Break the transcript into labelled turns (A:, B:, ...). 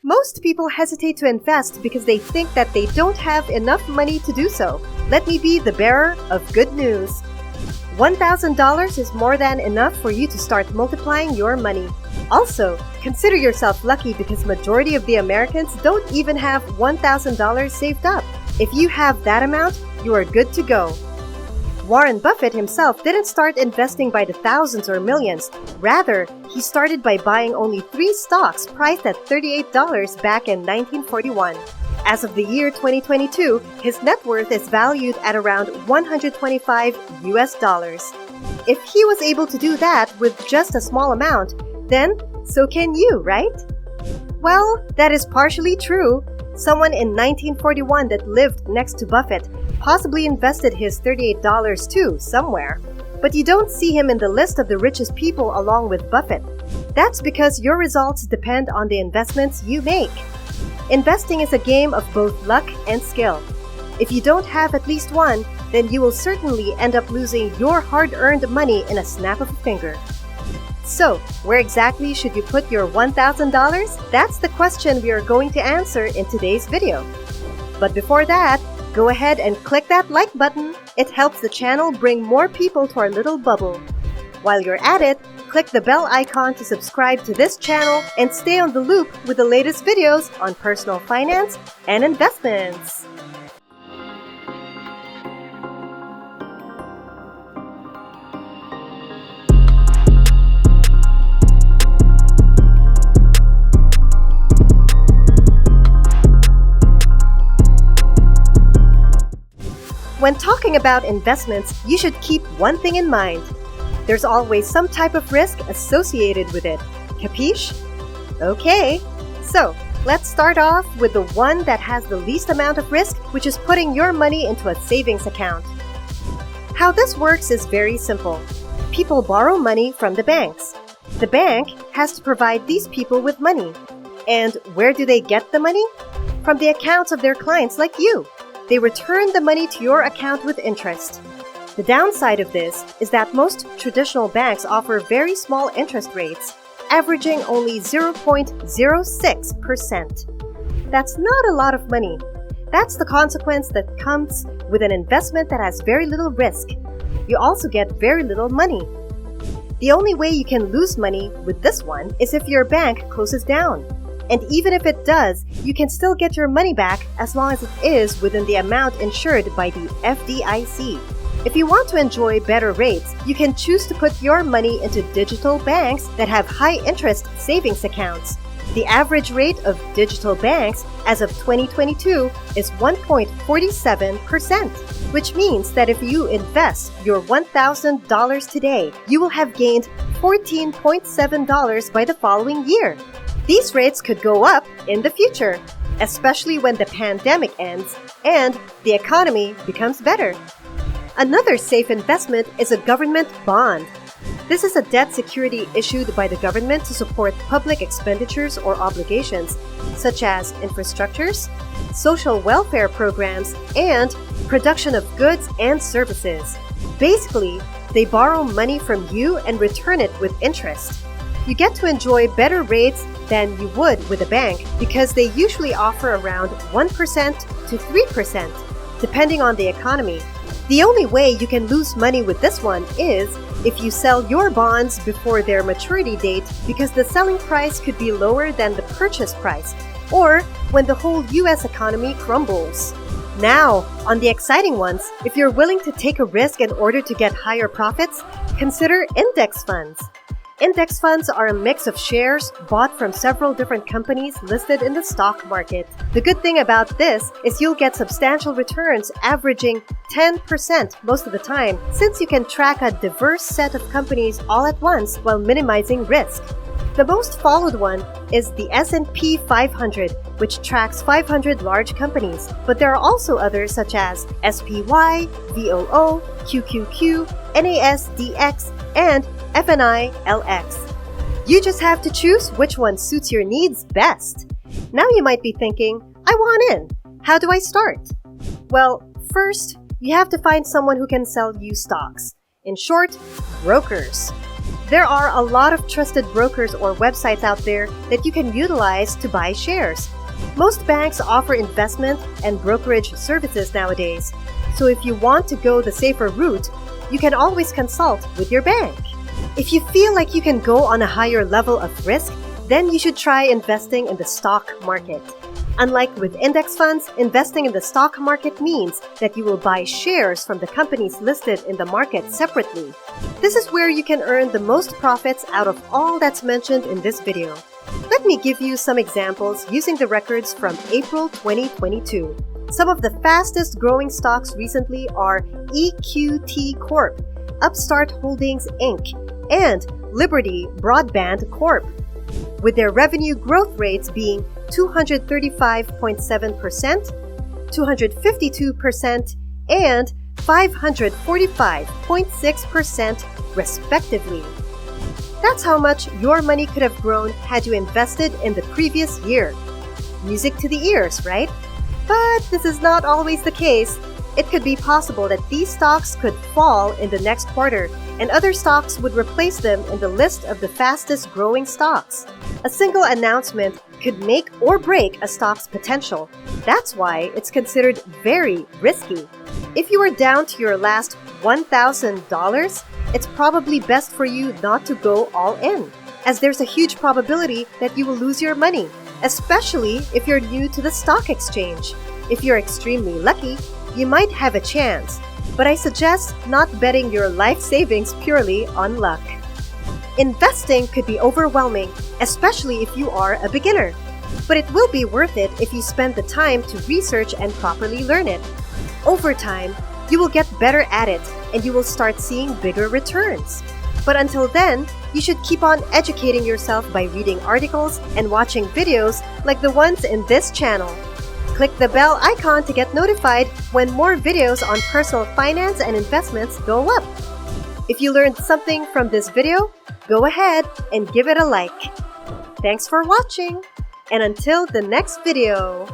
A: Most people hesitate to invest because they think that they don't have enough money to do so. Let me be the bearer of good news. $1,000 is more than enough for you to start multiplying your money. Also, consider yourself lucky because majority of the Americans don't even have $1,000 saved up. If you have that amount, you are good to go. Warren Buffett himself didn't start investing by the thousands or millions. Rather, he started by buying only 3 stocks priced at $38 back in 1941. As of the year 2022, his net worth is valued at around $125 US. If he was able to do that with just a small amount, then so can you, right? Well, that is partially true. Someone in 1941 that lived next to Buffett possibly invested his $38 too somewhere. But you don't see him in the list of the richest people along with Buffett. That's because your results depend on the investments you make. Investing is a game of both luck and skill. If you don't have at least one, then you will certainly end up losing your hard-earned money in a snap of a finger. So, where exactly should you put your $1,000? That's the question we are going to answer in today's video. But before that, go ahead and click that like button. It helps the channel bring more people to our little bubble. While you're at it, click the bell icon to subscribe to this channel and stay on the loop with the latest videos on personal finance and investments. When talking about investments, you should keep one thing in mind. There's always some type of risk associated with it. Capiche? Okay. So, let's start off with the one that has the least amount of risk, which is putting your money into a savings account. How this works is very simple. People borrow money from the banks. The bank has to provide these people with money. And where do they get the money? From the accounts of their clients like you. They return the money to your account with interest. The downside of this is that most traditional banks offer very small interest rates, averaging only 0.06%. That's not a lot of money. That's the consequence that comes with an investment that has very little risk. You also get very little money. The only way you can lose money with this one is if your bank closes down. And even if it does, you can still get your money back as long as it is within the amount insured by the FDIC. If you want to enjoy better rates, you can choose to put your money into digital banks that have high-interest savings accounts. The average rate of digital banks as of 2022 is 1.47%, which means that if you invest your $1,000 today, you will have gained $14.7 by the following year. These rates could go up in the future, especially when the pandemic ends and the economy becomes better. Another safe investment is a government bond. This is a debt security issued by the government to support public expenditures or obligations, such as infrastructures, social welfare programs, and production of goods and services. Basically, they borrow money from you and return it with interest. You get to enjoy better rates than you would with a bank because they usually offer around 1% to 3%, depending on the economy. The only way you can lose money with this one is if you sell your bonds before their maturity date because the selling price could be lower than the purchase price, or when the whole US economy crumbles. Now, on the exciting ones, if you're willing to take a risk in order to get higher profits, consider index funds. Index funds are a mix of shares bought from several different companies listed in the stock market. The good thing about this is you'll get substantial returns averaging 10% most of the time, since you can track a diverse set of companies all at once while minimizing risk. The most followed one is the S&P 500, which tracks 500 large companies, but there are also others such as SPY, VOO, QQQ, NASDX, and FNILX. You just have to choose which one suits your needs best. Now you might be thinking, I want in. How do I start? Well, first, you have to find someone who can sell you stocks. In short, brokers. There are a lot of trusted brokers or websites out there that you can utilize to buy shares. Most banks offer investment and brokerage services nowadays, so if you want to go the safer route, you can always consult with your bank. If you feel like you can go on a higher level of risk, then you should try investing in the stock market. Unlike with index funds, investing in the stock market means that you will buy shares from the companies listed in the market separately. This is where you can earn the most profits out of all that's mentioned in this video. Let me give you some examples using the records from April 2022. Some of the fastest growing stocks recently are EQT Corp, Upstart Holdings Inc., and Liberty Broadband Corp., with their revenue growth rates being 235.7%, 252%, and 545.6% respectively. That's how much your money could have grown had you invested in the previous year. Music to the ears, right? But this is not always the case. It could be possible that these stocks could fall in the next quarter, and other stocks would replace them in the list of the fastest growing stocks. A single announcement could make or break a stock's potential. That's why it's considered very risky. If you are down to your last $1,000, it's probably best for you not to go all in, as there's a huge probability that you will lose your money, especially if you're new to the stock exchange. If you're extremely lucky, you might have a chance, but I suggest not betting your life savings purely on luck. Investing could be overwhelming, especially if you are a beginner, but it will be worth it if you spend the time to research and properly learn it. Over time, you will get better at it and you will start seeing bigger returns. But until then, you should keep on educating yourself by reading articles and watching videos like the ones in this channel. Click the bell icon to get notified when more videos on personal finance and investments go up. If you learned something from this video, go ahead and give it a like. Thanks for watching, and until the next video.